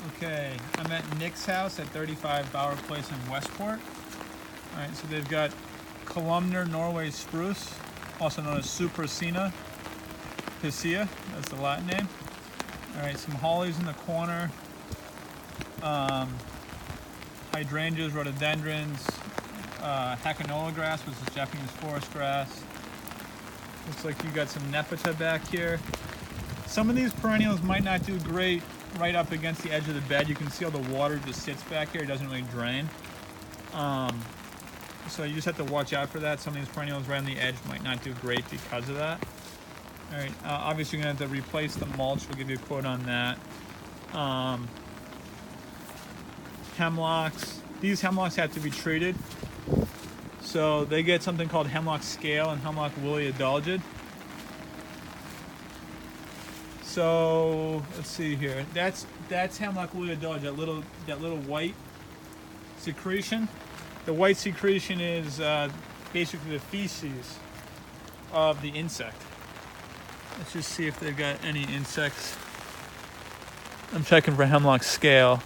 Okay, I'm at Nick's house at 35 Bauer Place in Westport. All right, so they've got columnar Norway spruce, also known as Supracina piscea, that's the Latin name. All right, some hollies in the corner, hydrangeas, rhododendrons, Hakanola grass, which is Japanese forest grass. Looks like you got some Nephita back here. Some of these perennials might not do great right up against the edge of the bed. You can see all the water just sits back here. It doesn't really drain. So you just have to watch out for that. Some of these perennials right on the edge might not do great because of that. All right, obviously you're gonna have to replace the mulch. We'll give you a quote on that. Hemlocks. These hemlocks have to be treated. So they get something called hemlock scale and hemlock woolly adulgid. So let's see here. That's hemlock woolly adulgid. That little white secretion. The white secretion is basically the feces of the insect. Let's just see if they've got any insects. I'm checking for hemlock scale.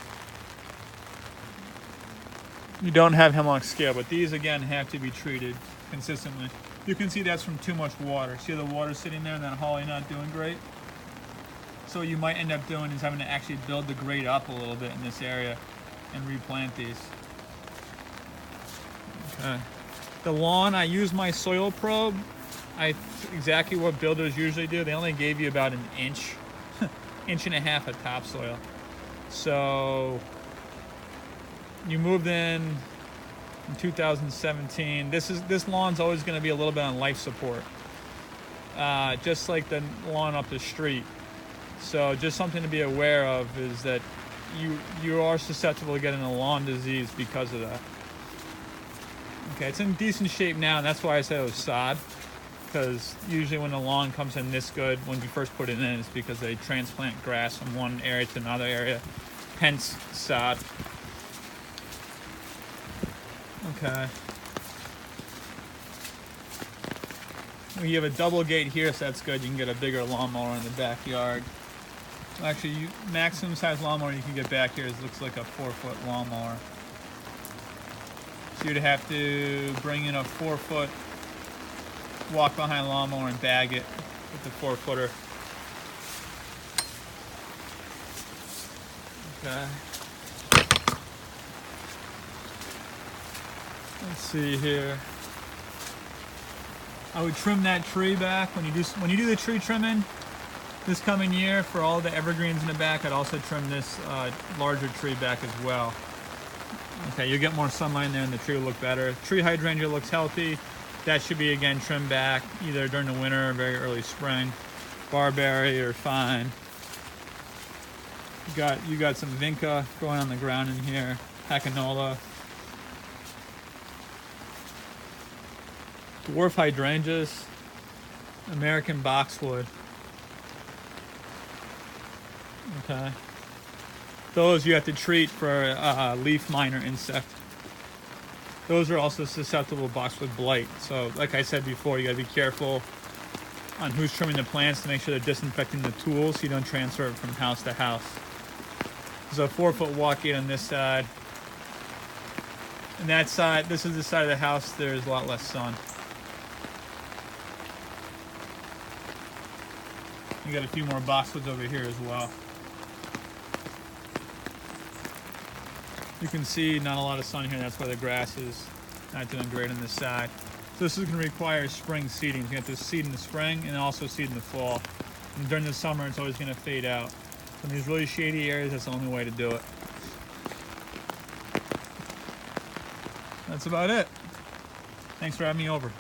You don't have hemlock scale, but these again have to be treated consistently. You can see that's from too much water. See the water sitting there and that holly not doing great? So what you might end up doing is having to actually build the grade up a little bit in this area and replant these. Okay. The lawn, I use my soil probe. Exactly what builders usually do. They only gave you about an inch, inch and a half of topsoil. So you moved in 2017. This lawn's always going to be a little bit on life support, just like the lawn up the street. So just something to be aware of is that you are susceptible to getting a lawn disease because of that. Okay, it's in decent shape now, and that's why I said it was sod. Because usually when the lawn comes in this good, when you first put it in, it's because they transplant grass from one area to another area, hence sod. Okay. We have a double gate here, so that's good. You can get a bigger lawnmower in the backyard. Actually, maximum size lawnmower you can get back here looks like a 4-foot lawnmower. So you'd have to bring in a 4-foot walk behind lawnmower and bag it with the 4-footer. Okay. Let's see here. I would trim that tree back when you do the tree trimming this coming year for all the evergreens in the back. I'd also trim this larger tree back as well. Okay, you'll get more sunlight in there and the tree will look better. Tree hydrangea looks healthy. That should be again trimmed back either during the winter or very early spring. Barberry are fine. You got some vinca growing on the ground in here. Hakanola. Dwarf hydrangeas. American boxwood. Okay. Those you have to treat for a leaf miner insect. Those are also susceptible to boxwood blight. So like I said before, you gotta be careful on who's trimming the plants to make sure they're disinfecting the tools so you don't transfer it from house to house. There's a 4-foot walk gate on this side. And that side, this is the side of the house, there's a lot less sun. You got a few more boxwoods over here as well. You can see not a lot of sun here, that's why the grass is not doing great on this side. So this is going to require spring seeding. You have to seed in the spring and also seed in the fall. And during the summer, it's always going to fade out. In these really shady areas, that's the only way to do it. That's about it. Thanks for having me over.